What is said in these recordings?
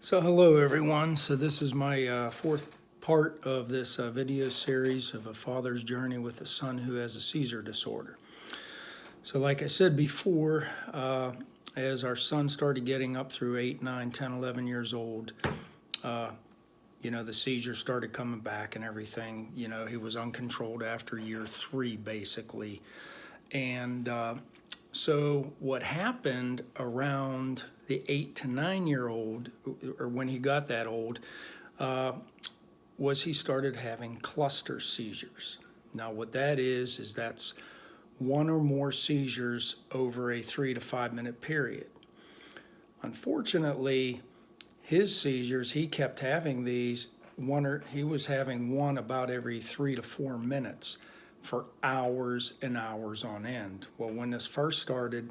So hello everyone. So this is my fourth part of this video series of a father's journey with a son who has a seizure disorder. So like I said before, as our son started getting up through 8, 9, 10, 11 years old, the seizures started coming back and everything. He was uncontrolled after year 3 basically. And so what happened around the 8 to 9 year old, or when he got that old, was he started having cluster seizures. Now what that is that's one or more seizures over a 3 to 5 minute period. Unfortunately, his seizures, he kept having these, he was having one about every 3 to 4 minutes for hours and hours on end. Well, when this first started,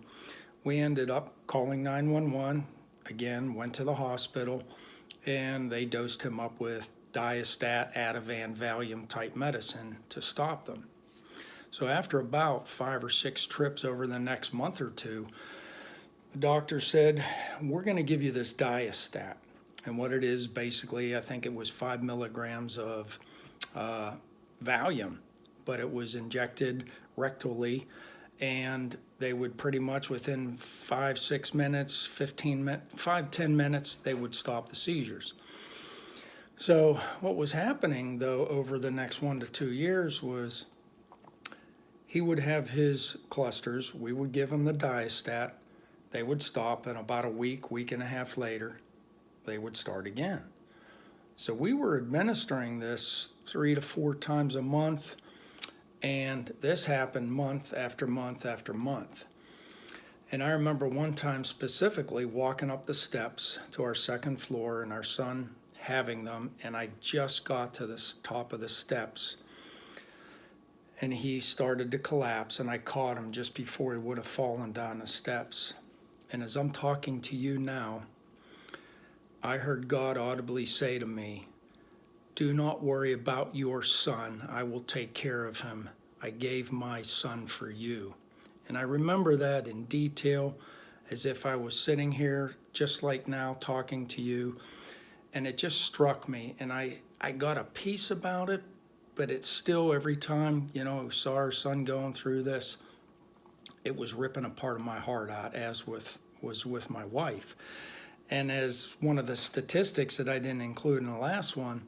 we ended up calling 911, again, went to the hospital, and they dosed him up with Diastat, Ativan, Valium type medicine to stop them. So after about 5 or 6 trips over the next month or two, the doctor said, we're going to give you this Diastat. And what it is, basically, I think it was 5 milligrams of Valium, but it was injected rectally, and they would pretty much within 5, 6 minutes, 10 minutes, they would stop the seizures. So what was happening though over the next 1 to 2 years was he would have his clusters, we would give him the Diastat, they would stop, and about a week and a half later, they would start again. So we were administering this 3 to 4 times a month, and this happened month after month after month. And I remember one time specifically walking up the steps to our second floor and our son having them, and I just got to the top of the steps and he started to collapse, and I caught him just before he would have fallen down the steps. And as I'm talking to you now, I heard God audibly say to me, "Do not worry about your son. I will take care of him. I gave my son for you." And I remember that in detail, as if I was sitting here just like now talking to you. And it just struck me, and I got a peace about it, but it's still, every time, saw our son going through this, it was ripping a part of my heart out, as was with my wife. And as one of the statistics that I didn't include in the last one,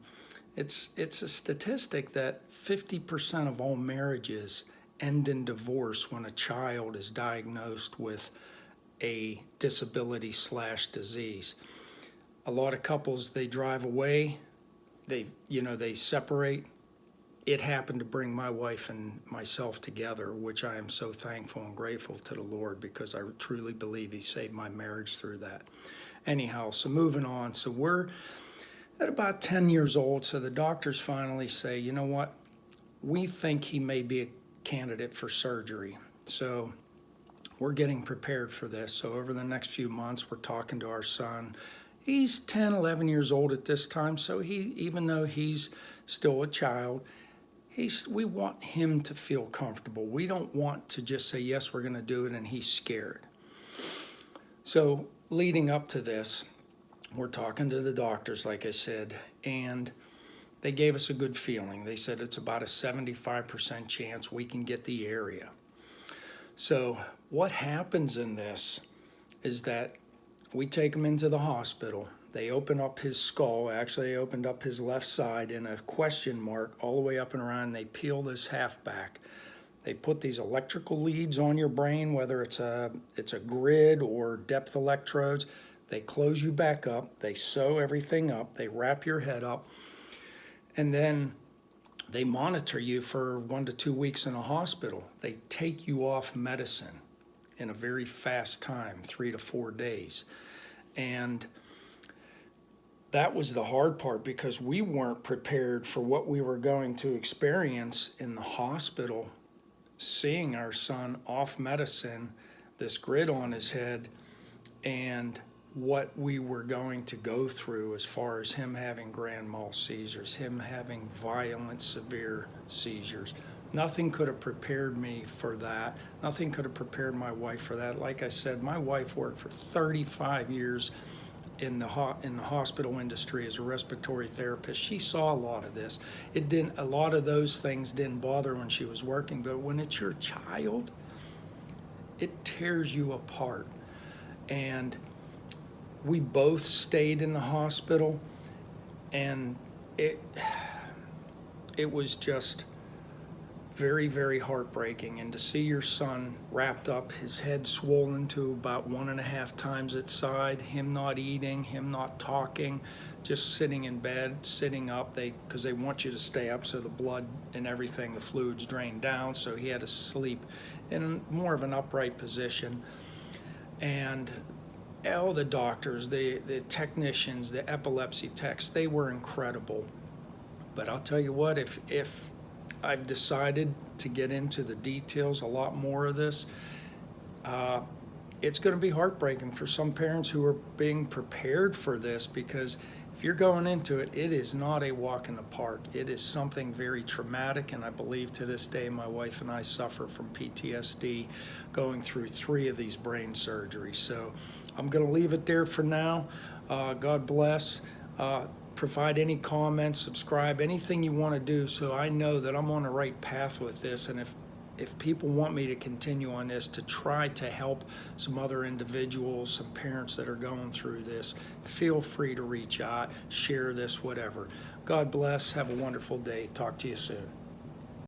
it's a statistic that 50% of all marriages end in divorce when a child is diagnosed with a disability/disease. A lot of couples, they drive away, they separate. It happened to bring my wife and myself together, which I am so thankful and grateful to the Lord, because I truly believe He saved my marriage through that. Anyhow, so moving on. So we're at about 10 years old, so the doctors finally say, you know what, we think he may be a candidate for surgery. So we're getting prepared for this. So over the next few months, we're talking to our son. He's 10, 11 years old at this time, so even though he's still a child, we want him to feel comfortable. We don't want to just say, yes, we're going to do it, and he's scared. So leading up to this, we're talking to the doctors, like I said, and they gave us a good feeling. They said it's about a 75% chance we can get the area. So what happens in this is that we take him into the hospital. They open up his skull. Actually, they opened up his left side in a question mark all the way up and around. They peel this half back. They put these electrical leads on your brain, whether it's a grid or depth electrodes. They close you back up. They sew everything up. They wrap your head up. And then they monitor you for 1 to 2 weeks in a hospital. They take you off medicine in a very fast time, 3 to 4 days. And that was the hard part, because we weren't prepared for what we were going to experience in the hospital, seeing our son off medicine, this grid on his head, and what we were going to go through as far as him having grand mal seizures, him having violent, severe seizures. Nothing could have prepared me for that. Nothing could have prepared my wife for that. Like I said, my wife worked for 35 years in the hospital industry as a respiratory therapist. She saw a lot of this. A lot of those things didn't bother her when she was working, but when it's your child, it tears you apart. And we both stayed in the hospital, and it was just very, very heartbreaking. And to see your son wrapped up, his head swollen to about 1.5 times its size, him not eating, him not talking, just sitting in bed, sitting up, because they want you to stay up so the blood and everything, the fluids drain down, so he had to sleep in more of an upright position. And all the doctors, the technicians, the epilepsy techs, they were incredible. But I'll tell you what, if I've decided to get into the details a lot more of this, it's going to be heartbreaking for some parents who are being prepared for this, because if you're going into it, it is not a walk in the park. It is something very traumatic, and I believe to this day my wife and I suffer from PTSD going through 3 of these brain surgeries. So I'm going to leave it there for now. God bless. Provide any comments, subscribe, anything you want to do, so I know that I'm on the right path with this. And if people want me to continue on this to try to help some other individuals, some parents that are going through this, feel free to reach out, share this, whatever. God bless. Have a wonderful day. Talk to you soon.